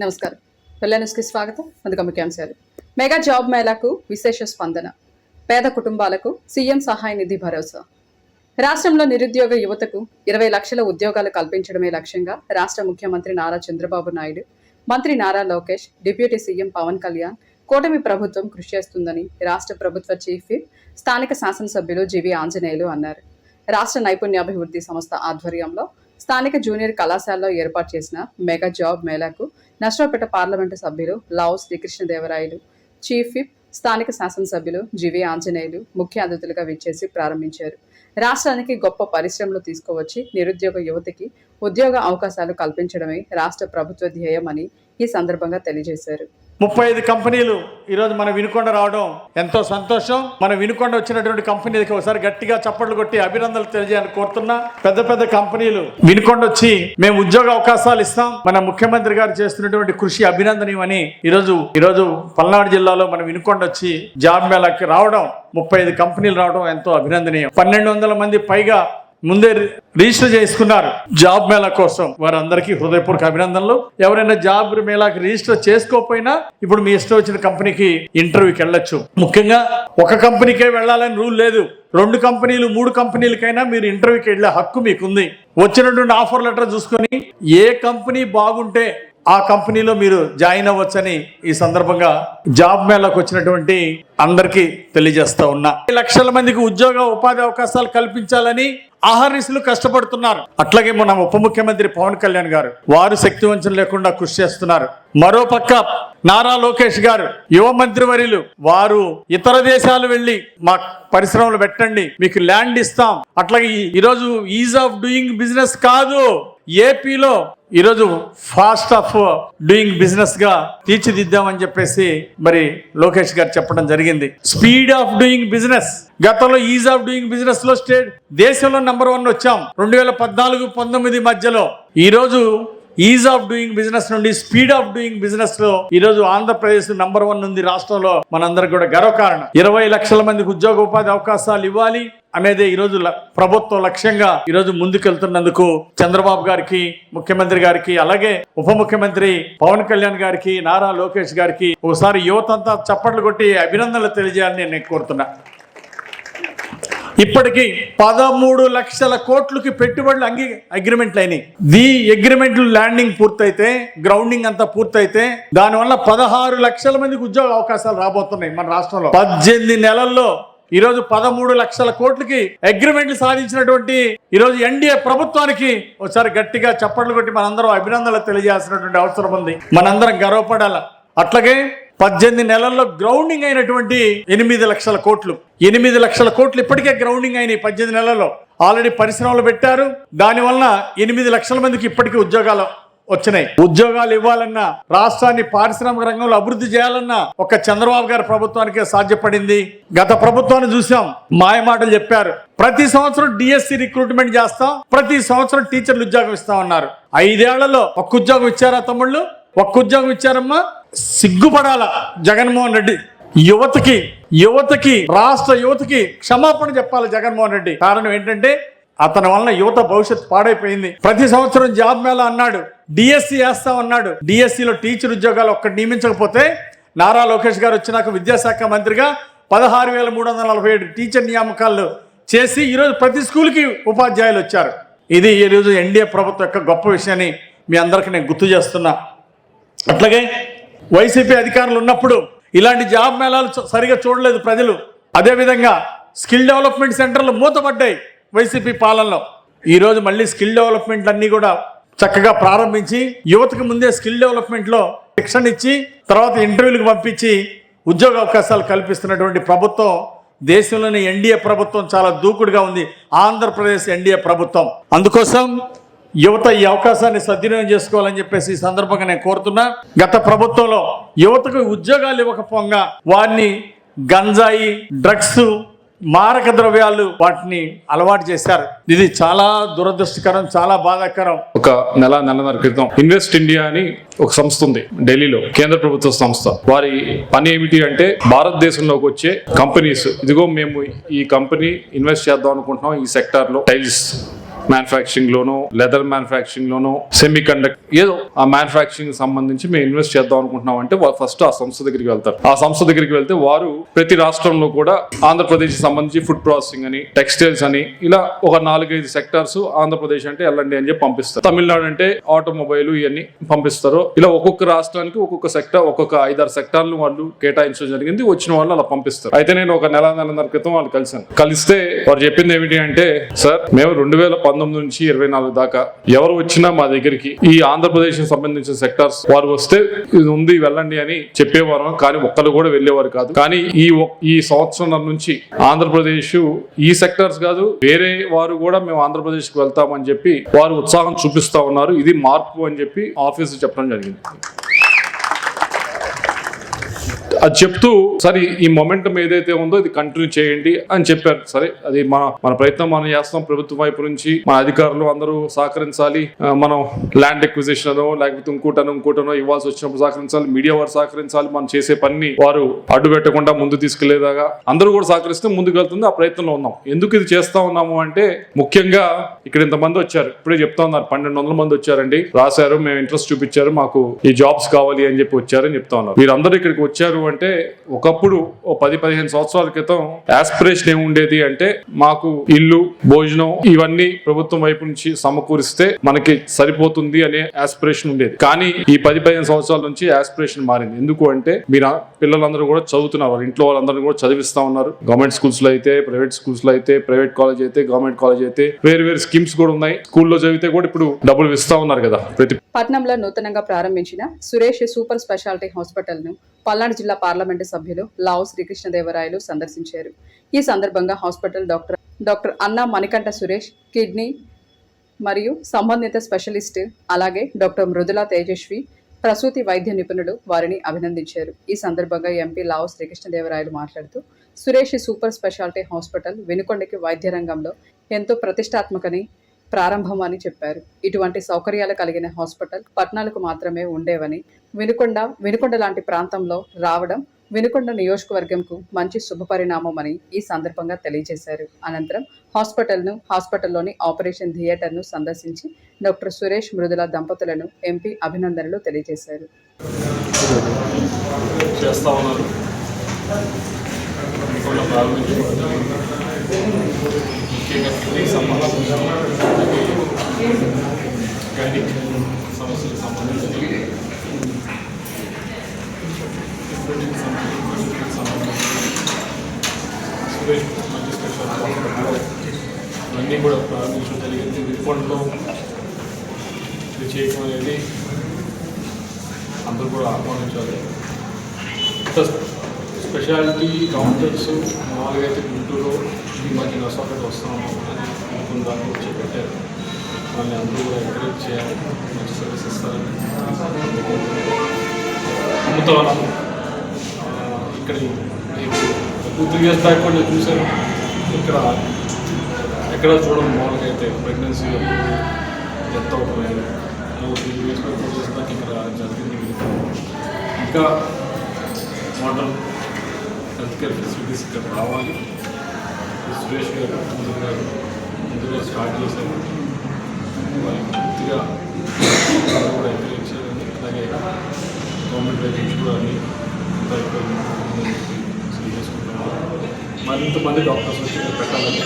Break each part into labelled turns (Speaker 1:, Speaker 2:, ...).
Speaker 1: నమస్కారం. పెళ్లి న్యూస్కి స్వాగతం. ముందుగా ముఖ్యాంశాలు. మెగా జాబ్ మేళాకు విశేష స్పందన. పేద కుటుంబాలకు సీఎం సహాయ నిధి భరోసా. రాష్ట్రంలో నిరుద్యోగ యువతకు 20 లక్షల ఉద్యోగాలు కల్పించడమే లక్ష్యంగా రాష్ట్ర ముఖ్యమంత్రి నారా చంద్రబాబు నాయుడు, మంత్రి నారా లోకేష్, డిప్యూటీ సీఎం పవన్ కళ్యాణ్, కూటమి ప్రభుత్వం కృషి చేస్తుందని రాష్ట్ర ప్రభుత్వ చీఫ్ విప్, స్థానిక శాసనసభ్యులు జీవి ఆంజనేయులు అన్నారు. రాష్ట్ర నైపుణ్యాభివృద్ధి సంస్థ ఆధ్వర్యంలో స్థానిక జూనియర్ కళాశాలలో ఏర్పాటు చేసిన మెగా జాబ్ మేళాకు నర్సరావుపేట పార్లమెంటు సభ్యులు లావు శ్రీకృష్ణదేవరాయలు, చీఫ్ విప్, స్థానిక శాసనసభ్యులు జీవి ఆంజనేయులు ముఖ్య అతిథులుగా విచ్చేసి ప్రారంభించారు. రాష్ట్రానికి గొప్ప పరిశ్రమలు తీసుకువచ్చి నిరుద్యోగ యువతకి ఉద్యోగ అవకాశాలు కల్పించడమే రాష్ట్ర ప్రభుత్వ ధ్యేయమని ఈ సందర్భంగా తెలియజేశారు.
Speaker 2: 35 కంపెనీలు ఈరోజు మన వినుకొండ రావడం ఎంతో సంతోషం. మన వినుకొండ వచ్చినటువంటి కంపెనీలకి ఒకసారి గట్టిగా చప్పట్లు కొట్టి అభినందనలు తెలియజేయాలని కోరుతున్నా. పెద్ద పెద్ద కంపెనీలు వినుకొండ వచ్చి మేము ఉద్యోగ అవకాశాలు ఇస్తాం, మన ముఖ్యమంత్రి గారు చేస్తున్నటువంటి కృషి అభినందనీయమని ఈరోజు పల్నాడు జిల్లాలో మన వినుకొండ వచ్చి జాబ్ మేళాకి రావడం, 35 కంపెనీలు రావడం ఎంతో అభినందనీయం. 1200 మంది పైగా ముందే రిజిస్టర్ చేసుకున్నారు జాబ్ మేళా కోసం. వారందరికీ హృదయపూర్వక అభినందనలు. ఎవరైనా జాబ్ మేళాకి రిజిస్టర్ చేసుకోకపోయినా ఇప్పుడు మీ ఇష్టం వచ్చిన కంపెనీకి ఇంటర్వ్యూకి వెళ్ళొచ్చు. ముఖ్యంగా ఒక కంపెనీకే వెళ్ళాలని రూల్ లేదు. 2 కంపెనీలు 3 కంపెనీలకైనా మీరు ఇంటర్వ్యూకి వెళ్ళే హక్కు మీకుంది. వచ్చినటువంటి ఆఫర్ లెటర్ చూసుకొని ఏ కంపెనీ బాగుంటే ఆ కంపెనీలో మీరు జాయిన్ అవ్వచ్చని ఈ సందర్భంగా జాబ్ మేళాకు వచ్చినటువంటి అందరికీ తెలియజేస్తా ఉన్నా. లక్షల మందికి ఉద్యోగ ఉపాధి అవకాశాలు కల్పించాలని ఆహర్నిశలు కష్టపడుతున్నారు. అట్లాగే మన ఉప ముఖ్యమంత్రి పవన్ కళ్యాణ్ గారు వారు శక్తివంచన లేకుండా కృషి చేస్తున్నారు. మరోపక్క నారా లోకేష్ గారు యువ మంత్రివర్యులు వారు ఇతర దేశాలు వెళ్ళి మా పరిశ్రమలు పెట్టండి, మీకు ల్యాండ్ ఇస్తాం. అట్లాగే ఈరోజు ఈజ్ ఆఫ్ డూయింగ్ బిజినెస్ కాదు, ఏపీలో ఈరోజు ఫాస్ట్ ఆఫ్ డూయింగ్ బిజినెస్ గా తీర్చిదిద్దామని చెప్పేసి మరి లోకేష్ గారు చెప్పడం జరిగింది. స్పీడ్ ఆఫ్ డూయింగ్ బిజినెస్, గతంలో ఈజ్ ఆఫ్ డూయింగ్ బిజినెస్ లో దేశంలో నంబర్ 1 వచ్చాం 2014-19 మధ్యలో. ఈరోజు ఈజ్ ఆఫ్ డూయింగ్ బిజినెస్ నుండి స్పీడ్ ఆఫ్ డూయింగ్ బిజినెస్ లో ఈరోజు ఆంధ్రప్రదేశ్ నంబర్ 1 ఉంది. రాష్ట్రంలో మనందరికి కూడా గర్వకారణం. 20 లక్షల మందికి ఉద్యోగ ఉపాధి అవకాశాలు ఇవ్వాలి అనేది ఈరోజు ప్రభుత్వ లక్ష్యంగా ఈరోజు ముందుకెళ్తున్నందుకు చంద్రబాబు గారికి, ముఖ్యమంత్రి గారికి, అలాగే ఉప ముఖ్యమంత్రి పవన్ కళ్యాణ్ గారికి, నారా లోకేష్ గారికి ఒకసారి యువతంతా చప్పట్లు కొట్టి అభినందనలు తెలియజేయాలని నేను కోరుతున్నా. ఇప్పటికీ 13 లక్షల కోట్లకి పెట్టుబడులు అగ్రిమెంట్లు అయినాయి. ఈ అగ్రిమెంట్లు ల్యాండింగ్ పూర్తయితే, గ్రౌండింగ్ అంతా పూర్తయితే దానివల్ల 16 లక్షల మందికి ఉద్యోగ అవకాశాలు రాబోతున్నాయి మన రాష్ట్రంలో. 18 నెలల్లో ఈరోజు 13 లక్షల కోట్లకి అగ్రిమెంట్లు సాధించినటువంటి ఈరోజు ఎన్డీఏ ప్రభుత్వానికి ఒకసారి గట్టిగా చప్పట్లు కొట్టి మనందరం అభినందనలు తెలియజేయాల్సినటువంటి అవసరం ఉంది. మనందరం గర్వపడాల. అట్లాగే 18 నెలల్లో గ్రౌండింగ్ అయినటువంటి 8 లక్షల కోట్లు, 8 లక్షల కోట్లు ఇప్పటికే గ్రౌండింగ్ అయినాయి. 18 నెలల్లో ఆల్రెడీ పరిశ్రమలు పెట్టారు. దానివల్ల 8 లక్షల మందికి ఇప్పటికీ ఉద్యోగాలు వచ్చినాయి. ఉద్యోగాలు ఇవ్వాలన్నా, రాష్ట్రాన్ని పారిశ్రామిక రంగంలో అభివృద్ధి చేయాలన్నా ఒక చంద్రబాబు గారి ప్రభుత్వానికే సాధ్యపడింది. గత ప్రభుత్వాన్ని చూసాం, మాయమాటలు చెప్పారు. ప్రతి సంవత్సరం డిఎస్సి రిక్రూట్మెంట్ చేస్తాం, ప్రతి సంవత్సరం టీచర్లు ఉద్యోగం ఇస్తామన్నారు. 5 ఏళ్లలో ఒక్క ఉద్యోగం ఇచ్చారా తమ్ముళ్ళు? ఒక్క ఉద్యోగం ఇచ్చారమ్మా? సిగ్గుపడాల జగన్మోహన్ రెడ్డి. యువతకి రాష్ట్ర యువతకి క్షమాపణ చెప్పాలి జగన్మోహన్ రెడ్డి. కారణం ఏంటంటే అతని వలన యువత భవిష్యత్తు పాడైపోయింది. ప్రతి సంవత్సరం జాబ్ మేళా అన్నాడు, డిఎస్సి వేస్తామన్నాడు. డిఎస్సిలో టీచర్ ఉద్యోగాలు ఒక్కటి నియమించకపోతే నారా లోకేష్ గారు వచ్చినాక విద్యాశాఖ మంత్రిగా 16,347 టీచర్ నియామకాలు చేసి ఈరోజు ప్రతి స్కూల్కి ఉపాధ్యాయులు వచ్చారు. ఇది ఈరోజు ఎన్డీఏ ప్రభుత్వం యొక్క గొప్ప విషయాన్ని మీ అందరికీ నేను గుర్తు చేస్తున్నా. అట్లాగే వైసీపీ అధికారులు ఉన్నప్పుడు ఇలాంటి జాబ్ మేళాలు సరిగా చూడలేదు ప్రజలు. అదేవిధంగా స్కిల్ డెవలప్మెంట్ సెంటర్లు మూతపడ్డాయి వైసీపీ పాలనలో. ఈరోజు మళ్ళీ స్కిల్ డెవలప్మెంట్ అన్నీ కూడా చక్కగా ప్రారంభించి యువతకు ముందే స్కిల్ డెవలప్మెంట్లో శిక్షణ ఇచ్చి తర్వాత ఇంటర్వ్యూలకు పంపించి ఉద్యోగ అవకాశాలు కల్పిస్తున్నటువంటి ప్రభుత్వం దేశంలోని ఎన్డీఏ ప్రభుత్వం చాలా దూకుడుగా ఉంది. ఆంధ్రప్రదేశ్ ఎన్డీఏ ప్రభుత్వం. అందుకోసం యువత ఈ అవకాశాన్ని సద్వినియోగం చేసుకోవాలని చెప్పేసి ఈ సందర్భంగా నేను కోరుతున్నా. గత ప్రభుత్వంలో యువతకు ఉద్యోగాలు ఇవ్వకపోగా వారిని గంజాయి, డ్రగ్స్, మారక ద్రవ్యాలు వాటిని అలవాటు చేశారు. ఇది చాలా దురదృష్టకరం, చాలా బాధాకరం.
Speaker 3: ఒక నెలన్నర క్రితం ఇన్వెస్ట్ ఇండియా అని ఒక సంస్థ ఉంది ఢిల్లీలో, కేంద్ర ప్రభుత్వ సంస్థ. వారి పని ఏమిటి అంటే భారతదేశంలోకి వచ్చే కంపెనీస్, ఇదిగో మేము ఈ కంపెనీ ఇన్వెస్ట్ చేద్దాం అనుకుంటున్నాం ఈ సెక్టార్ లో, టైల్స్ మ్యానుఫ్యాక్చరింగ్ లోనో, లెదర్ మ్యానుఫ్యాక్చరింగ్ లోనో, సెమీ కండక్టర్ ఏదో ఆ మ్యానుఫ్యాక్చరింగ్ సంబంధించి మేము ఇన్వెస్ట్ చేద్దాం అనుకుంటున్నాం అంటే ఫస్ట్ ఆ సంస్థ దగ్గరికి వెళ్తారు. ఆ సంస్థ దగ్గరికి వెళ్తే వారు ప్రతి రాష్ట్రంలో కూడా ఆంధ్రప్రదేశ్ సంబంధించి ఫుడ్ ప్రాసెసింగ్ అని, టెక్స్టైల్స్ అని ఇలా ఒక 4-5 సెక్టార్స్ ఆంధ్రప్రదేశ్ అంటే వెళ్ళండి అని చెప్పి పంపిస్తారు. తమిళనాడు అంటే ఆటోమొబైల్ ఇవన్నీ పంపిస్తారు. ఇలా ఒక్కొక్క రాష్ట్రానికి ఒక్కొక్క సెక్టార్, ఒక్కొక్క 5-6 సెక్టార్లు వాళ్ళు కేటాయించడం జరిగింది. వచ్చిన వాళ్ళు అలా పంపిస్తారు. అయితే నేను ఒక నెలన్నర క్రితం వాళ్ళు కలిస్తే వారు చెప్పింది ఏమిటి అంటే, సార్ మేము 2019 నుంచి 24 దాకా ఎవరు వచ్చినా మా దగ్గరికి ఈ ఆంధ్రప్రదేశ్ సంబంధించిన సెక్టార్స్ వారు వస్తే ఇది ఉంది వెళ్ళండి అని చెప్పేవారు, కానీ ఒక్కరు కూడా వెళ్ళేవారు కాదు. కానీ ఈ సంవత్సరం నుంచి ఆంధ్రప్రదేశ్ ఈ సెక్టార్స్ కాదు వేరే వారు కూడా మేము ఆంధ్రప్రదేశ్ కి వెళ్తామని చెప్పి వారు ఉత్సాహం చూపిస్తా ఉన్నారు. ఇది మార్పు అని చెప్పి ఆఫీస్ చెప్పడం జరిగింది. అది చెప్తూ సరే ఈ మొమెంటం ఏదైతే ఉందో ఇది కంటిన్యూ చేయండి అని చెప్పారు. సరే అది మన ప్రయత్నం మనం చేస్తాం. ప్రభుత్వం వైపు నుంచి మన అధికారులు అందరూ సహకరించాలి. మనం ల్యాండ్ ఎక్విజిషన్ అనో లేకపోతే ఇంకోటనో ఇవ్వాల్సి వచ్చినప్పుడు సహకరించాలి. మీడియా వారు సహకరించాలి. మనం చేసే పని వారు అడ్డు పెట్టకుండా ముందు తీసుకెళ్లేదాగా అందరూ కూడా సహకరిస్తే ముందుకు వెళ్తుంది. ఆ ప్రయత్నంలో ఉన్నాం. ఎందుకు ఇది చేస్తా ఉన్నాము అంటే, ముఖ్యంగా ఇక్కడ ఇంతమంది వచ్చారు. ఇప్పుడే చెప్తా ఉన్నారు 1200 మంది వచ్చారండి, రాశారు, మేము ఇంట్రెస్ట్ చూపించారు, మాకు ఈ జాబ్స్ కావాలి అని చెప్పి వచ్చారని చెప్తా ఉన్నారు. వీరందరూ ఇక్కడికి వచ్చారు అంటే ఒకప్పుడు 10-15 సంవత్సరాల క్రితం ఆస్పిరేషన్ ఏముండేది అంటే, మాకు ఇల్లు, భోజనం ఇవన్నీ ప్రభుత్వం వైపు నుంచి సమకూరిస్తే మనకి సరిపోతుంది అనే ఆస్పిరేషన్ ఉండేది. కానీ ఈ 10-15 సంవత్సరాల నుంచి ఆస్పిరేషన్ మారింది. ఎందుకు అంటే, మీరు పిల్లలందరూ కూడా చదువుతున్నారు, వాళ్ళ ఇంట్లో వాళ్ళందరూ కూడా చదివిస్తా ఉన్నారు. గవర్నమెంట్ స్కూల్స్ లో అయితే, ప్రైవేట్ స్కూల్స్ లో అయితే, ప్రైవేట్ కాలేజ్ అయితే, గవర్నమెంట్ కాలేజ్ అయితే వేరు స్కీమ్స్ కూడా ఉన్నాయి. స్కూల్లో చదివితే కూడా ఇప్పుడు డబ్బులు ఇస్తా ఉన్నారు కదా.
Speaker 1: పట్నంలో నూతనంగా ప్రారంభించిన సురేష్ సూపర్ స్పెషాలిటీ హాస్పిటల్ ను పల్నాడు జిల్లా పార్లమెంటు సభ్యులు లావు శ్రీకృష్ణదేవరాయలు సందర్శించారు. ఈ సందర్భంగా హాస్పిటల్ డాక్టర్ అన్నా మణికంఠ సురేష్, కిడ్నీ మరియు సంబంధిత స్పెషలిస్ట్, అలాగే డాక్టర్ మృదులా తేజస్వి, ప్రసూతి వైద్య నిపుణులు వారిని అభినందించారు. ఈ సందర్భంగా ఎంపీ లావు శ్రీకృష్ణదేవరాయలు మాట్లాడుతూ, సురేష్ సూపర్ స్పెషాలిటీ హాస్పిటల్ వినుకొండకి వైద్య రంగంలో ఎంతో ప్రతిష్టాత్మకని ప్రారంభం అని చెప్పారు. ఇటువంటి సౌకర్యాలు కలిగిన హాస్పిటల్ పట్టణాలకు మాత్రమే ఉండేవని, వినుకొండ లాంటి ప్రాంతంలో రావడం వినుకొండ నియోజకవర్గంకు మంచి శుభపరిణామం అని ఈ సందర్భంగా తెలియజేశారు. అనంతరం హాస్పిటల్లోని ఆపరేషన్ థియేటర్ను సందర్శించి డాక్టర్ సురేష్ మృదుల దంపతులను ఎంపీ అభినందనలు తెలియజేశారు.
Speaker 4: సమస్యలకు సంబంధించి సురేష్ మల్టీ స్పెషాలిటీ హాస్పిటల్ ఇవన్నీ కూడా ప్రారంభించడం జరిగింది. వినుకొండలో ఇది చేయడం అనేది అందరూ కూడా ఆహ్వానించాలి. స్పెషాలిటీ కౌంటర్స్ మామూలుగా అయితే గుంటూరు ఈ మధ్య నర్సాపేట వస్తున్నాము అనుకున్న దాకా వచ్చి పెట్టారు. వాళ్ళని అందరూ కూడా ఎంకరేజ్ చేయాలి, మంచి సర్వీస్ ఇస్తారని నమ్ముతాను. ఇక్కడ 2-3 years బ్యాక్ కూడా నేను చూశాను. ఇక్కడ ఎక్కడ చూడడం మామూలుగా అయితే ప్రెగ్నెన్సీ డెత్ అవుతుంది. 3 years బ్యాక్ 4 years బ్యాక్ ఇక్కడ జరిగింది. ఇంకా మోడర్న్ హెల్త్ కేర్ ఫెసిలిటీస్ ఇక్కడ రావాలి. సురేష్ గారు ముందుగా స్టార్ట్ చేశారు. వాళ్ళకి పూర్తిగా కూడా ఎంకరేజ్ చేయాలని, అలాగే గవర్నమెంట్ వైపు నుంచి కూడా అన్ని మరింత మంది డాక్టర్స్ వచ్చి పెట్టాలని.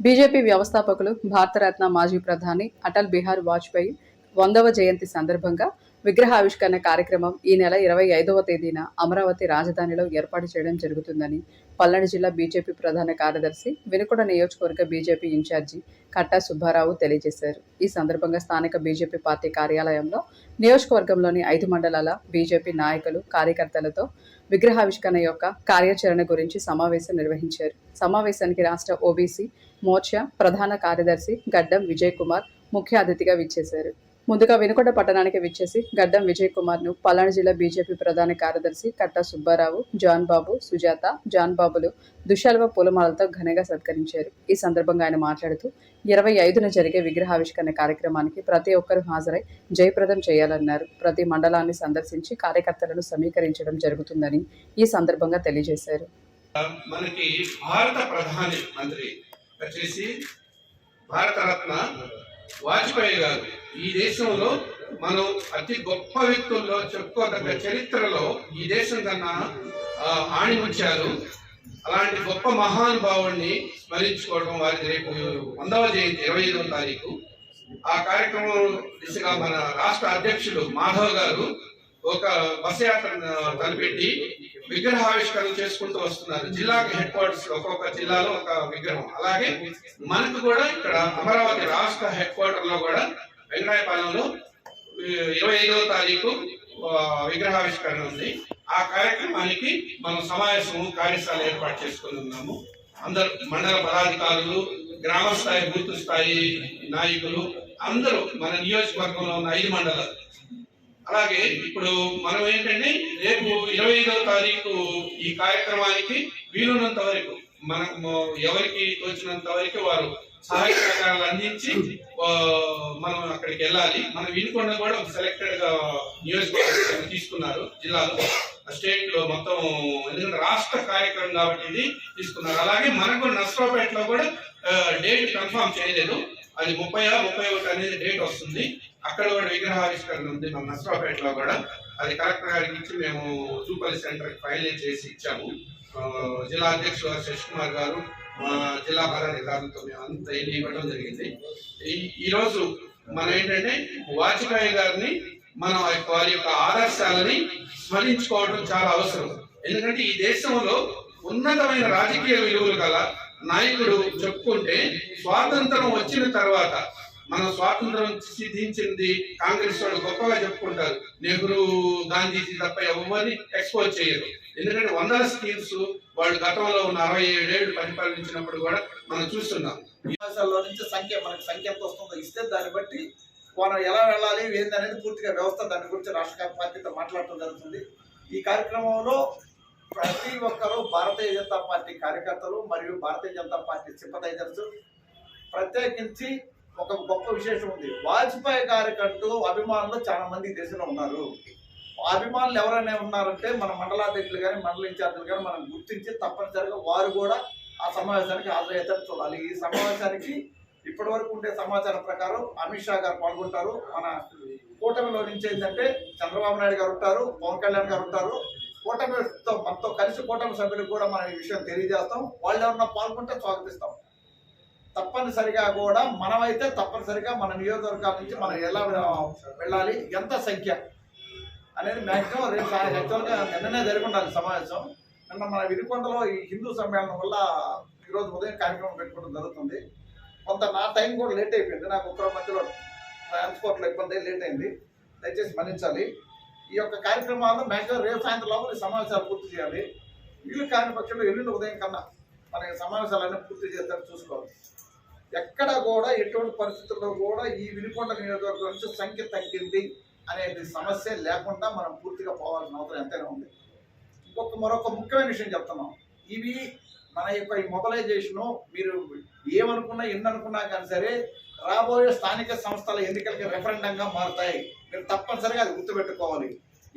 Speaker 1: బీజేపీ వ్యవస్థాపకులు, భారతరత్న మాజీ ప్రధాని అటల్ బిహారీ వాజ్పేయి 100వ జయంతి సందర్భంగా విగ్రహావిష్కరణ కార్యక్రమం ఈ నెల 25వ తేదీన అమరావతి రాజధానిలో ఏర్పాటు చేయడం జరుగుతుందని పల్నాడు జిల్లా బీజేపీ ప్రధాన కార్యదర్శి, వినుకొండ నియోజకవర్గ బీజేపీ ఇన్ఛార్జి కట్టా సుబ్బారావు తెలియజేశారు. ఈ సందర్భంగా స్థానిక బీజేపీ పార్టీ కార్యాలయంలో నియోజకవర్గంలోని 5 మండలాల బీజేపీ నాయకులు, కార్యకర్తలతో విగ్రహావిష్కరణ యొక్క కార్యాచరణ గురించి సమావేశం నిర్వహించారు. సమావేశానికి రాష్ట్ర ఓబీసీ మోర్చా ప్రధాన కార్యదర్శి గడ్డం విజయ్ కుమార్ ముఖ్య అతిథిగా విచ్చేశారు. ముందుగా వినుకొండ పట్టణానికి విచ్చేసి గడ్డం విజయ్ కుమార్ ను పల్నాడు జిల్లా బీజేపీ ప్రధాన కార్యదర్శి కట్టా సుబ్బారావు, జాన్ బాబు, సుజాత, జాన్ బాబులు దుశాల్వ పూలమాలతో ఘనంగా సత్కరించారు. ఈ సందర్భంగా ఆయన మాట్లాడుతూ 25న జరిగే విగ్రహావిష్కరణ కార్యక్రమానికి ప్రతి ఒక్కరూ హాజరై జయప్రదం చేయాలన్నారు. ప్రతి మండలాన్ని సందర్శించి కార్యకర్తలను సమీకరించడం జరుగుతుందని ఈ సందర్భంగా తెలియజేశారు.
Speaker 5: మనకి భారత ప్రధాని మంత్రి వచ్చేసి భారతరత్న వాజ్పేయి గారు ఈ దేశంలో మనం అతి గొప్ప వ్యక్తుల్లో చెప్పుకోదగ్గ చరిత్రలో ఈ దేశం కన్నా ఆణిముచ్చారు. అలాంటి గొప్ప మహానుభావుడిని స్మరించుకోవడం వారి రేపు 100వ జయంతి 25వ తారీఖు. ఆ కార్యక్రమం దిశగా మన రాష్ట్ర అధ్యక్షులు మాధవ్ గారు ఒక బస్ యాత్రను తలపెట్టి విగ్రహావిష్కరణ చేసుకుంటూ వస్తున్నారు. జిల్లాకి హెడ్ క్వార్టర్స్ ఒక్కొక్క జిల్లాలో ఒక విగ్రహం. అలాగే మనకు కూడా ఇక్కడ అమరావతి రాష్ట్ర హెడ్ క్వార్టర్ లో కూడా వెంకటాయపాలెంలో 25వ తారీఖు విగ్రహావిష్కరణ ఉంది. ఆ కార్యక్రమానికి మనం సమావేశము కార్యశాల ఏర్పాటు చేసుకుని ఉన్నాము. అందరు మండల పదాధికారులు, గ్రామ స్థాయి బూత్ స్థాయి నాయకులు అందరూ మన నియోజకవర్గంలో ఉన్న 5 మండలాలు. అలాగే ఇప్పుడు మనం ఏంటంటే రేపు 25వ తారీఖు ఈ కార్యక్రమానికి వీలున్నంత వరకు మనము ఎవరికి తోచినంత వరకు వారు సహాయ సహకారాలు అందించి మనం అక్కడికి వెళ్ళాలి. మన వినుకొండ కూడా ఒక సెలెక్టెడ్ గా నియోజకవర్గం తీసుకున్నారు జిల్లాలో, స్టేట్ లో మొత్తం, ఎందుకంటే రాష్ట్ర కార్యక్రమం కాబట్టి ఇది తీసుకున్నారు. అలాగే మనకు నర్సరావుపేటలో కూడా డేట్ కన్ఫర్మ్ చేయలేదు, అది 30-31 అనేది డేట్ వస్తుంది. అక్కడ కూడా విగ్రహావిష్కరణ ఉంది మన నర్సరావుపేటలో కూడా. అది కలెక్టర్ గారికి ఇచ్చి మేము జూపల్లి సెంటర్ ఫైనలైజ్ చేసి ఇచ్చాము. జిల్లా అధ్యక్షుడు శశి కుమార్ గారు, జిల్లా పదాధికారులతో మేము అంతా ఇవ్వడం జరిగింది. ఈరోజు మనం ఏంటంటే వాజ్పేయి గారిని మనం వారి యొక్క ఆదర్శాలని స్మరించుకోవడం చాలా అవసరం. ఎందుకంటే ఈ దేశంలో ఉన్నతమైన రాజకీయ విలువలు గల నాయకుడు చెప్పుకుంటే స్వాతంత్రం వచ్చిన తర్వాత, మనం స్వాతంత్రం సిద్ధించింది కాంగ్రెస్ వాళ్ళు గొప్పగా చెప్పుకుంటారు, నెహ్రూ గాంధీజీ తప్ప ఎవరిని ఎక్స్పోజ్ చేయరు. ఎందుకంటే 100 స్కీమ్స్ వాళ్ళు గతంలో ఉన్న 67 ఏళ్ళు పరిపాలించినప్పుడు కూడా మనం చూస్తున్నాం.
Speaker 6: నుంచి మనకి సంఖ్య ఎంత వస్తుందో ఇస్తే దాన్ని బట్టి మనం ఎలా వెళ్ళాలి ఏంది అనేది పూర్తిగా వ్యవస్థ దాని గురించి రాష్ట్ర పార్టీతో మాట్లాడటం జరుగుతుంది. ఈ కార్యక్రమంలో ప్రతి ఒక్కరూ భారతీయ జనతా పార్టీ కార్యకర్తలు మరియు భారతీయ జనతా పార్టీ సింపథైజర్స్, ప్రత్యేకించి ఒక గొప్ప విశేషం ఉంది. వాజ్పేయి గారికంటూ అభిమానులు చాలా మంది దేశంలో ఉన్నారు. అభిమానులు ఎవరైనా ఉన్నారంటే మన మండలాధ్యక్షులు కానీ మండల ఇన్ఛార్జీలు కానీ మనం గుర్తించి తప్పనిసరిగా వారు కూడా ఆ సమావేశానికి హాజరయ్యేటట్టు చూడాలి. ఈ సమావేశానికి ఇప్పటి వరకు ఉండే సమాచారం ప్రకారం అమిత్ షా గారు పాల్గొంటారు. మన కూటమిలో నుంచి ఏంటంటే చంద్రబాబు నాయుడు గారు ఉంటారు, పవన్ కళ్యాణ్ గారు ఉంటారు. కూటమితో మనతో కలిసి కూటమి సభ్యులకు కూడా మనం ఈ విషయం తెలియజేస్తాం. వాళ్ళు ఎవరన్నా పాల్గొంటే స్వాగతిస్తాం. తప్పనిసరిగా కూడా మనమైతే తప్పనిసరిగా మన నియోజకవర్గాల నుంచి మనం ఎలా వెళ్ళాలి, ఎంత సంఖ్య అనేది మ్యాక్సిమం రేపు యాక్చువల్గా నిన్ననే జరిగి ఉండాలి సమావేశం. నిన్న మన వినుకొండలో ఈ హిందూ సమ్మేళనం వల్ల ఈరోజు ఉదయం కార్యక్రమం పెట్టుకోవడం జరుగుతుంది. కొంత నా టైం కూడా లేట్ అయిపోయింది, నాకు ఒక్కరో మధ్యలో ట్రాన్స్పోర్ట్లో ఇబ్బంది లేట్ అయింది, దయచేసి మన్నించాలి. ఈ యొక్క కార్యక్రమాలను మ్యాక్సిమం రేపు సాయంత్రం లోపల సమావేశాలు పూర్తి చేయాలి. వీళ్ళు కాని పక్షంలో ఎల్లుండి ఉదయం కన్నా మన సమావేశాలన్నీ పూర్తి చేస్తారని చూసుకోవాలి. ఎక్కడ కూడా ఎటువంటి పరిస్థితుల్లో కూడా ఈ వినుకొండ నియోజకవర్గం నుంచి సంఖ్య తగ్గింది అనేది సమస్య లేకుండా మనం పూర్తిగా పోవాల్సిన అవసరం ఎంతైనా ఉంది. మరొక ముఖ్యమైన విషయం చెప్తున్నాం, ఇవి మన యొక్క ఈ మొబలైజేషను మీరు ఏమనుకున్నా ఎన్ని అనుకున్నా కానీ సరే రాబోయే స్థానిక సంస్థల ఎన్నికలకి రెఫరెండంగా మారుతాయి. మీరు తప్పనిసరిగా అది గుర్తుపెట్టుకోవాలి.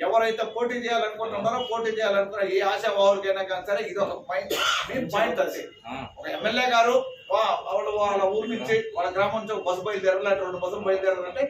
Speaker 6: ఎవరైతే పోటీ చేయాలనుకుంటున్నారో పోటీ చేయాలనుకున్న ఏ ఆశావాహులకైనా కానీ సరే ఇది ఒక పాయింట్ అది. ఒక ఎమ్మెల్యే గారు వాళ్ళ ఊరు నుంచి వాళ్ళ గ్రామం నుంచి ఒక బస్సు బయలుదేరాలి, 2 బస్సులు బయలుదేరాలంటే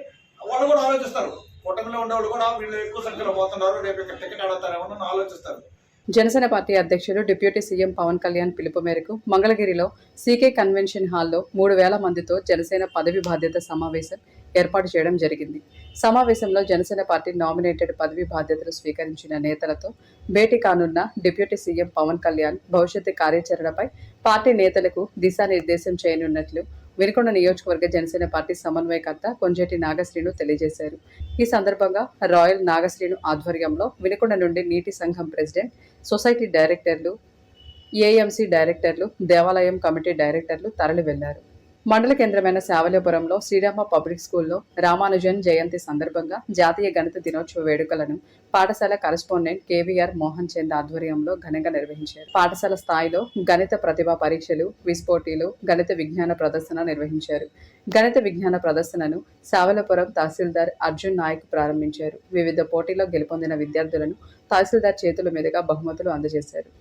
Speaker 6: వాళ్ళు కూడా ఆలోచిస్తారు. కూటమిలో ఉండేవాళ్ళు కూడా వీళ్ళు ఎక్కువ సంఖ్యలో పోతున్నారు, రేపు ఇక్కడ టికెట్ అడుగుతారేమో ఆలోచిస్తారు.
Speaker 1: జనసేన పార్టీ అధ్యక్షుడు డిప్యూటీ సీఎం పవన్ కళ్యాణ్ పిలుపు మేరకు మంగళగిరిలో సీకే కన్వెన్షన్ హాల్లో 3000 మందితో జనసేన పదవి బాధ్యత సమావేశం ఏర్పాటు చేయడం జరిగింది. సమావేశంలో జనసేన పార్టీ నామినేటెడ్ పదవి బాధ్యతలు స్వీకరించిన నేతలతో భేటీ కానున్న డిప్యూటీ సీఎం పవన్ కళ్యాణ్ భవిష్యత్తు కార్యాచరణపై పార్టీ నేతలకు దిశానిర్దేశం చేయనున్నట్లు వినుకొండ నియోజకవర్గ జనసేన పార్టీ సమన్వయకర్త కొంజేటి నాగశ్రీను తెలియజేశారు. ఈ సందర్భంగా రాయల్ నాగశ్రీను ఆధ్వర్యంలో వినుకొండ నుండి నీటి సంఘం ప్రెసిడెంట్, సొసైటీ డైరెక్టర్లు, ఏఎంసీ డైరెక్టర్లు, దేవాలయం కమిటీ డైరెక్టర్లు తరలి వెళ్లారు. మండల కేంద్రమైన శావల్యపురంలో శ్రీరామ పబ్లిక్ స్కూల్లో రామానుజన్ జయంతి సందర్భంగా జాతీయ గణిత దినోత్సవ వేడుకలను పాఠశాల కరెస్పాండెంట్ కేవీఆర్ మోహన్ చంద్ ఆధ్వర్యంలో ఘనంగా నిర్వహించారు. పాఠశాల స్థాయిలో గణిత ప్రతిభా పరీక్షలు, క్విజ్ పోటీలు, గణిత విజ్ఞాన ప్రదర్శన నిర్వహించారు. గణిత విజ్ఞాన ప్రదర్శనను శావల్యపురం తహసీల్దార్ అర్జున్ నాయక్ ప్రారంభించారు. వివిధ పోటీల్లో గెలుపొందిన విద్యార్థులను తహసీల్దార్ చేతుల మీదుగా బహుమతులు అందజేశారు.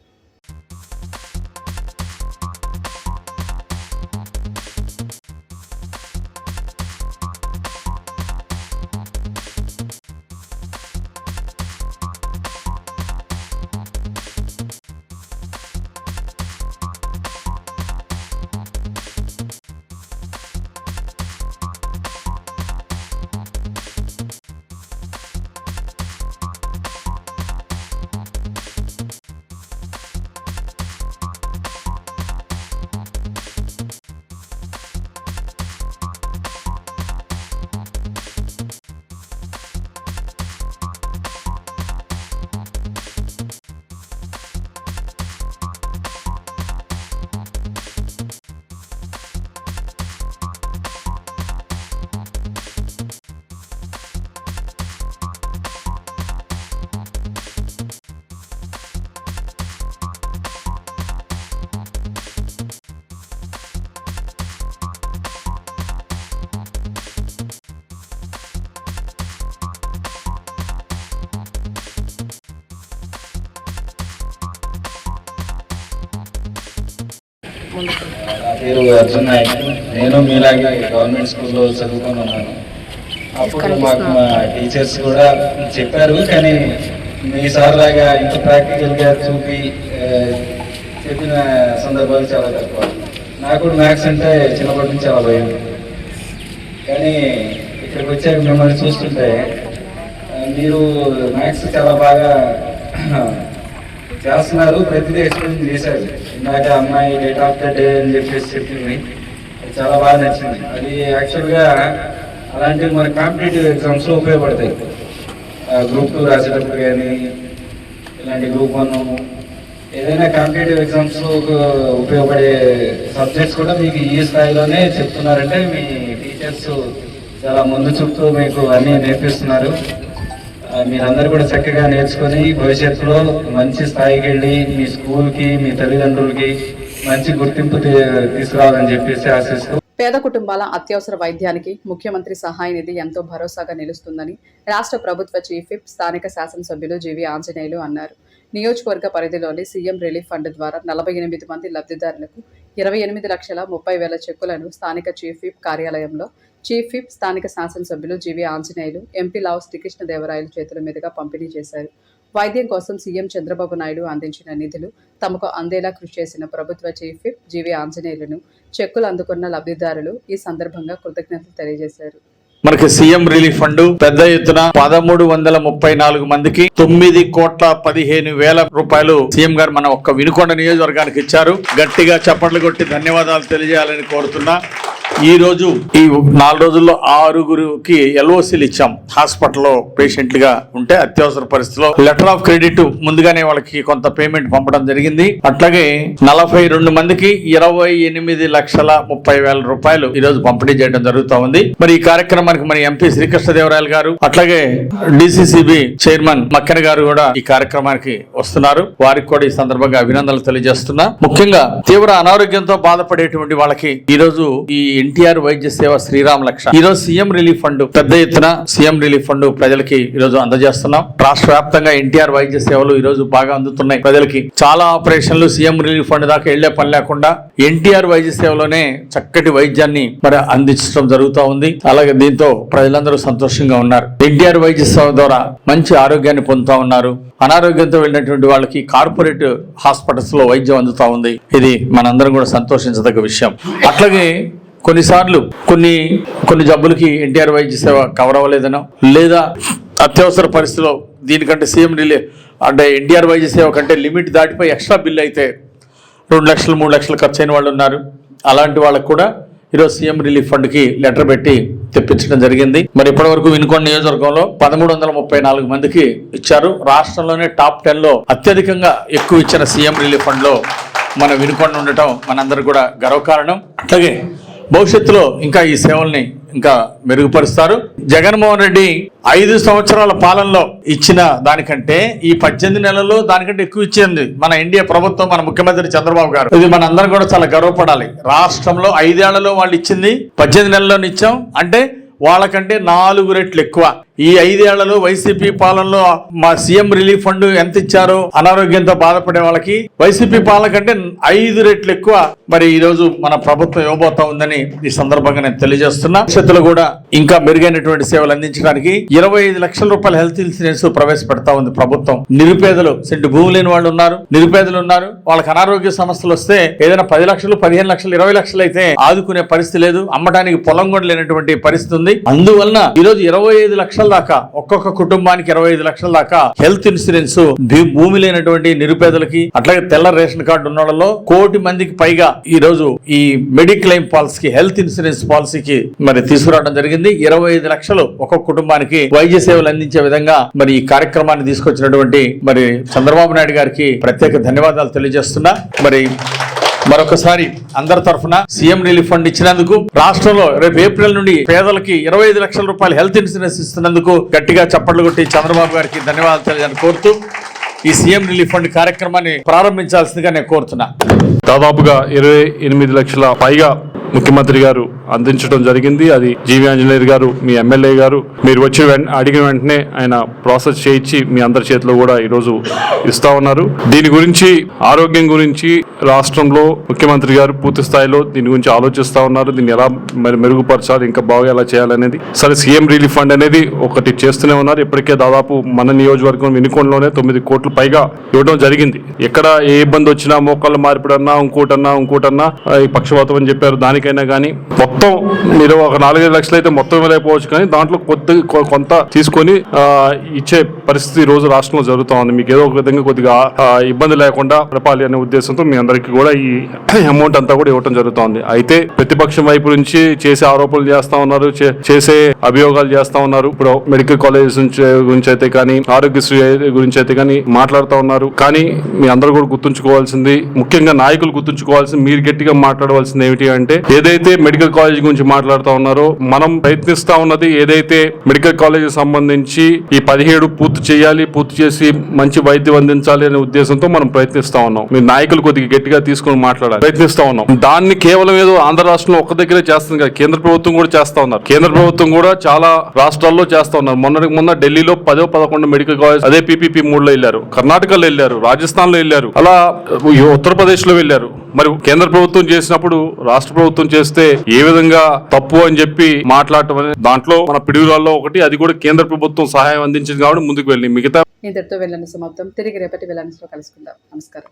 Speaker 7: నా పేరు అర్జున్ నాయక్. నేను మీలాగే గవర్నమెంట్ స్కూల్లో చదువుకొని ఉన్నాను. అప్పుడు మాకు మా టీచర్స్ కూడా చెప్పారు, కానీ మీ సార్ లాగా ఇంత ప్రాక్టికల్గా చూపి చెప్పిన సందర్భాలు చాలా తక్కువ. నాకు కూడా మ్యాథ్స్ అంటే చిన్నప్పటి నుంచి చాలా భయం. కానీ ఇక్కడికి వచ్చాక మిమ్మల్ని చూస్తుంటే మీరు మ్యాథ్స్ చాలా బాగా చేస్తున్నారు, ప్రతిదీ ఎక్స్ప్లెయిన్ చేశారు. ఇందాక అమ్మాయి డేట్ ఆఫ్ ద డే అని చెప్పేసి చెప్పింది, అది చాలా బాగా నచ్చింది. అది యాక్చువల్గా అలాంటివి మన కాంపిటేటివ్ ఎగ్జామ్స్లో ఉపయోగపడతాయి. గ్రూప్ 2 రాసేటప్పుడు కానీ, ఇలాంటి గ్రూప్ 1 ఏదైనా కాంపిటేటివ్ ఎగ్జామ్స్లో ఉపయోగపడే సబ్జెక్ట్స్ కూడా మీకు ఈ స్థాయిలోనే చెప్తున్నారంటే మీ టీచర్స్ చాలా ముందు చూపుతూ మీకు అన్నీ నేర్పిస్తున్నారు. మీరందరూ కూడా చక్కగా నేర్చుకొని భవిష్యత్తులో మంచి స్థాయికి వెళ్ళి మీ స్కూల్కి, మీ తల్లిదండ్రులకి మంచి గుర్తింపు తీసుకురావాలని చెప్పేసి ఆశిస్తూ.
Speaker 1: పేద కుటుంబాల అత్యవసర వైద్యానికి ముఖ్యమంత్రి సహాయ నిధి ఎంతో భరోసాగా నిలుస్తుందని రాష్ట్ర ప్రభుత్వ చీఫ్ విప్ స్థానిక శాసనసభ్యులు జీవి ఆంజనేయులు అన్నారు. నియోజకవర్గ పరిధిలోని సీఎం రిలీఫ్ ఫండ్ ద్వారా 48 మంది లబ్ధిదారులకు 28,30,000 చెక్కులను స్థానిక చీఫ్ విప్ కార్యాలయంలో చీఫ్ విప్ స్థానిక శాసనసభ్యులు జీవి ఆంజనేయులు ఎంపీ లావు శ్రీకృష్ణదేవరాయల చేతుల మీదుగా పంపిణీ చేశారు. వైద్యం కోసం సీఎం చంద్రబాబు నాయుడు అందించిన నిధులు తమకు అందేలా కృషి చేసిన ప్రభుత్వ చీఫ్ విప్ జీవి ఆంజనేయులను చెక్కులు అందుకున్న లబ్ధిదారులు ఈ సందర్భంగా కృతజ్ఞతలు తెలియజేశారు.
Speaker 2: మనకి సీఎం రిలీఫ్ ఫండ్ పెద్ద ఎత్తున 1334 మందికి 9,15,00,000 రూపాయలు సీఎం గారు మన ఒక్క వినుకొండ నియోజకవర్గానికి ఇచ్చారు. గట్టిగా చప్పట్లు కొట్టి ధన్యవాదాలు తెలియజేయాలని కోరుతున్నా. ఈ రోజు ఈ 4 రోజుల్లో 6గురికి ఎల్ఓసీలు ఇచ్చాం. హాస్పిటల్లో పేషెంట్లుగా ఉంటే అత్యవసర పరిస్థితిలో లెటర్ ఆఫ్ క్రెడిట్ ముందుగానే వాళ్ళకి కొంత పేమెంట్ పంపడం జరిగింది. అట్లాగే 42 మందికి 28,30,000 రూపాయలు ఈ రోజు పంపిణీ చేయడం జరుగుతూ ఉంది. మరి ఈ కార్యక్రమానికి మన ఎంపీ శ్రీకృష్ణదేవరాయలు గారు అట్లాగే డిసిసిబి చైర్మన్ మక్కెన గారు కూడా ఈ కార్యక్రమానికి వస్తున్నారు. వారికి కూడా ఈ సందర్భంగా అభినందనలు తెలియజేస్తున్నా. ముఖ్యంగా తీవ్ర అనారోగ్యంతో బాధపడేటువంటి వాళ్ళకి ఈ రోజు ఈ ఎన్టీఆర్ వైద్య సేవ శ్రీరామ్ లక్ష ఈ రోజు సీఎం రిలీఫ్ ఫండ్ పెద్ద ఎత్తున సీఎం రిలీఫ్ ఫండ్ ప్రజలకి ఈ రోజు అందజేస్తున్నాం. రాష్ట్ర వ్యాప్తంగా ఎన్టీఆర్ వైద్య సేవలు ఈ రోజు బాగా అందుతున్నాయి ప్రజలకి. చాలా ఆపరేషన్లు సీఎం రిలీఫ్ ఫండ్ దాకా వెళ్లే పని లేకుండా ఎన్టీఆర్ వైద్య సేవలోనే చక్కటి వైద్యాన్ని మరి అందించడం జరుగుతూ ఉంది. అలాగే దీంతో ప్రజలందరూ సంతోషంగా ఉన్నారు. ఎన్టీఆర్ వైద్య సేవ ద్వారా మంచి ఆరోగ్యాన్ని పొందుతా ఉన్నారు. అనారోగ్యంతో వెళ్ళినటువంటి వాళ్ళకి కార్పొరేట్ హాస్పిటల్స్ లో వైద్యం అందుతా ఉంది. ఇది మనందరం కూడా సంతోషించదగ్గ విషయం. అట్లాగే కొన్నిసార్లు కొన్ని జబ్బులకి ఎన్టీఆర్ వైద్య సేవ కవర్ అవ్వలేదనో లేదా అత్యవసర పరిస్థితిలో దీనికంటే సీఎం రిలీఫ్ అంటే ఎన్టీఆర్ వైద్య సేవ కంటే లిమిట్ దాటిపోయి ఎక్స్ట్రా బిల్ అయితే 2 లక్షలు 3 లక్షలు ఖర్చు అయిన వాళ్ళు ఉన్నారు. అలాంటి వాళ్ళకు కూడా ఈరోజు సీఎం రిలీఫ్ ఫండ్కి లెటర్ పెట్టి తెప్పించడం జరిగింది. మరి ఇప్పటివరకు వినుకొండ నియోజకవర్గంలో 1334 మందికి ఇచ్చారు. రాష్ట్రంలోనే టాప్ 10లో అత్యధికంగా ఎక్కువ ఇచ్చిన సీఎం రిలీఫ్ ఫండ్లో మన వినుకొండ ఉండటం మనందరూ కూడా గర్వకారణం. అట్లాగే భవిష్యత్తులో ఇంకా ఈ సేవల్ని ఇంకా మెరుగుపరుస్తారు. జగన్మోహన్ రెడ్డి 5 సంవత్సరాల పాలనలో ఇచ్చిన దానికంటే ఈ 18 నెలల్లో దానికంటే ఎక్కువ ఇచ్చింది మన ఎన్డీఏ ప్రభుత్వం, మన ముఖ్యమంత్రి చంద్రబాబు గారు. ఇది మన అందరం కూడా చాలా గర్వపడాలి. రాష్ట్రంలో 5 ఏళ్లలో వాళ్ళు ఇచ్చింది 18 నెలల్లోనే ఇచ్చాం అంటే వాళ్ళకంటే 4 రెట్లు ఎక్కువ. ఈ 5 ఏళ్లలో వైసీపీ పాలనలో మా సీఎం రిలీఫ్ ఫండ్ ఎంత ఇచ్చారో అనారోగ్యంతో బాధపడే వాళ్ళకి వైసీపీ పాలన కంటే 5 రెట్లు ఎక్కువ మరి ఈ రోజు మన ప్రభుత్వం ఇవ్వబోతా ఉందని ఈ సందర్భంగా నేను తెలియజేస్తున్నా. భవిష్యత్తులో కూడా ఇంకా మెరుగైనటువంటి సేవలు అందించడానికి 25 లక్షల రూపాయల హెల్త్ ఇన్సూరెన్స్ ప్రవేశపెడతా ఉంది ప్రభుత్వం. నిరుపేదలు సెంటు భూమి లేని వాళ్ళు ఉన్నారు, నిరుపేదలు ఉన్నారు. వాళ్ళకి అనారోగ్య సమస్యలు వస్తే ఏదైనా 10 లక్షలు 15 లక్షలు 20 లక్షలు అయితే ఆదుకునే పరిస్థితి లేదు. అమ్మటానికి పొలం కూడా లేనటువంటి పరిస్థితి ఉంది. అందువలన ఈరోజు 25 లక్షల దాకా ఒక్కొక్క కుటుంబానికి 25 లక్షల దాకా హెల్త్ ఇన్సూరెన్స్ భూమి లేనటువంటి నిరుపేదలకి అట్లాగే తెల్ల రేషన్ కార్డు ఉన్న వాళ్ళలో 1 కోటి మందికి పైగా ఈ రోజు ఈ మెడిక్లెయిమ్ పాలసీకి హెల్త్ ఇన్సూరెన్స్ పాలసీకి మరి తీసుకురావడం జరిగింది. 25 లక్షలు ఒక్కొక్క కుటుంబానికి వైద్య సేవలు అందించే విధంగా మరి ఈ కార్యక్రమాన్ని తీసుకొచ్చినటువంటి మరి చంద్రబాబు నాయుడు గారికి ప్రత్యేక ధన్యవాదాలు తెలియజేస్తున్నా. మరి మరొకసారి అందరి తరఫున సీఎం రిలీఫ్ ఫండ్ ఇచ్చినందుకు, రాష్ట్రంలో రేపు ఏప్రిల్ నుండి పేదలకి 25 లక్షల రూపాయలు హెల్త్ ఇన్సూరెన్స్ ఇస్తున్నందుకు గట్టిగా చప్పట్లు కొట్టి చంద్రబాబు గారికి ధన్యవాదాలు తెలియజేయాలని కోరుతూ ఈ సీఎం రిలీఫ్ ఫండ్ కార్యక్రమాన్ని ప్రారంభించాల్సిందిగా నేను కోరుతున్నా.
Speaker 3: దాదాపుగా 28 లక్షల పైగా ముఖ్యమంత్రి గారు అందించడం జరిగింది. అది జీవి ఆంజనేయులు గారు, మీ ఎమ్మెల్యే గారు, మీరు వచ్చి అడిగిన వెంటనే ఆయన ప్రాసెస్ చేయించి మీ అందరి చేతిలో కూడా ఈరోజు ఇస్తా ఉన్నారు. దీని గురించి, ఆరోగ్యం గురించి రాష్ట్రంలో ముఖ్యమంత్రి గారు పూర్తి స్థాయిలో దీని గురించి ఆలోచిస్తా ఉన్నారు. దీన్ని ఎలా మెరుగుపరచాలి, ఇంకా బాగా ఎలా చేయాలనేది. సరే, సీఎం రిలీఫ్ ఫండ్ అనేది ఒకటి చేస్తూనే ఉన్నారు. ఇప్పటికే దాదాపు మన నియోజకవర్గం వినుకొండలోనే 9 కోట్ల పైగా ఇవ్వడం జరిగింది. ఎక్కడ ఏ ఇబ్బంది వచ్చినా, మోకాళ్ళ మార్పిడన్నా, ఇంకోటన్నా ఈ పక్షవాతం అని చెప్పారు, దానికైనా కానీ మొత్తం మీరు ఒక 4-5 లక్షలు అయితే మొత్తం ఇవ్వలేకపోవచ్చు, కానీ దాంట్లో కొంత తీసుకొని ఇచ్చే పరిస్థితి ఈ రోజు రాష్ట్రంలో జరుగుతూ ఉంది. మీకు ఏదో ఒక విధంగా కొద్దిగా ఇబ్బంది లేకుండా గడపాలి అనే ఉద్దేశంతో మీ అందరికీ కూడా ఈ అమౌంట్ అంతా కూడా ఇవ్వడం జరుగుతోంది. అయితే ప్రతిపక్షం వైపు నుంచి చేసే ఆరోపణలు చేస్తా ఉన్నారు, చేసే అభియోగాలు చేస్తా ఉన్నారు. ఇప్పుడు మెడికల్ కాలేజెస్ గురించి అయితే కానీ, ఆరోగ్యశ్రీ గురించి అయితే కానీ మాట్లాడుతూ ఉన్నారు. కానీ మీ అందరూ కూడా గుర్తుంచుకోవాల్సింది, ముఖ్యంగా నాయకులు గుర్తుంచుకోవాల్సింది, మీరు గట్టిగా మాట్లాడవలసింది ఏమిటి అంటే, ఏదైతే మెడికల్ కాలేజ్ గురించి మాట్లాడుతూ ఉన్నారో, మనం ప్రయత్నిస్తా ఉన్నది ఏదైతే మెడికల్ కాలేజ్ సంబంధించి ఈ 17 పూర్తి చేయాలి, పూర్తి చేసి మంచి వైద్యం అందించాలి అనే ఉద్దేశంతో మనం ప్రయత్నిస్తా ఉన్నాం. మీ నాయకులు కొద్దిగా గట్టిగా తీసుకొని మాట్లాడాలి, ప్రయత్నిస్తా ఉన్నాం. దాన్ని కేవలం ఏదో ఆంధ్ర రాష్ట్రంలో ఒక్క దగ్గరే చేస్తుంది కదా, కేంద్ర ప్రభుత్వం కూడా చేస్తా ఉన్నారు. కేంద్ర ప్రభుత్వం కూడా చాలా రాష్ట్రాల్లో చేస్తా ఉన్నారు. మొన్న ఢిల్లీలో 10-11 మెడికల్ కాలేజ్ అదే PPP 3లో వెళ్ళారు, కర్ణాటకలో వెళ్ళారు, రాజస్థాన్ లో వెళ్ళారు, అలా ఉత్తరప్రదేశ్ లో వెళ్ళారు. మరి కేంద్ర ప్రభుత్వం చేసినప్పుడు రాష్ట్ర ప్రభుత్వం చేస్తే ఏ విధంగా తప్పు అని చెప్పి మాట్లాడటం అనేది దాంట్లో మన పిడుగురాల్లో ఒకటి. అది కూడా కేంద్ర ప్రభుత్వం సహాయం అందించింది కాబట్టి ముందుకు వెళ్ళి మిగతా
Speaker 1: ఇంతటితో వెళ్ళని సమాప్తం. తిరిగి రేపటి వెళ్ళనిలో కలుసుకుందాం. నమస్కారం.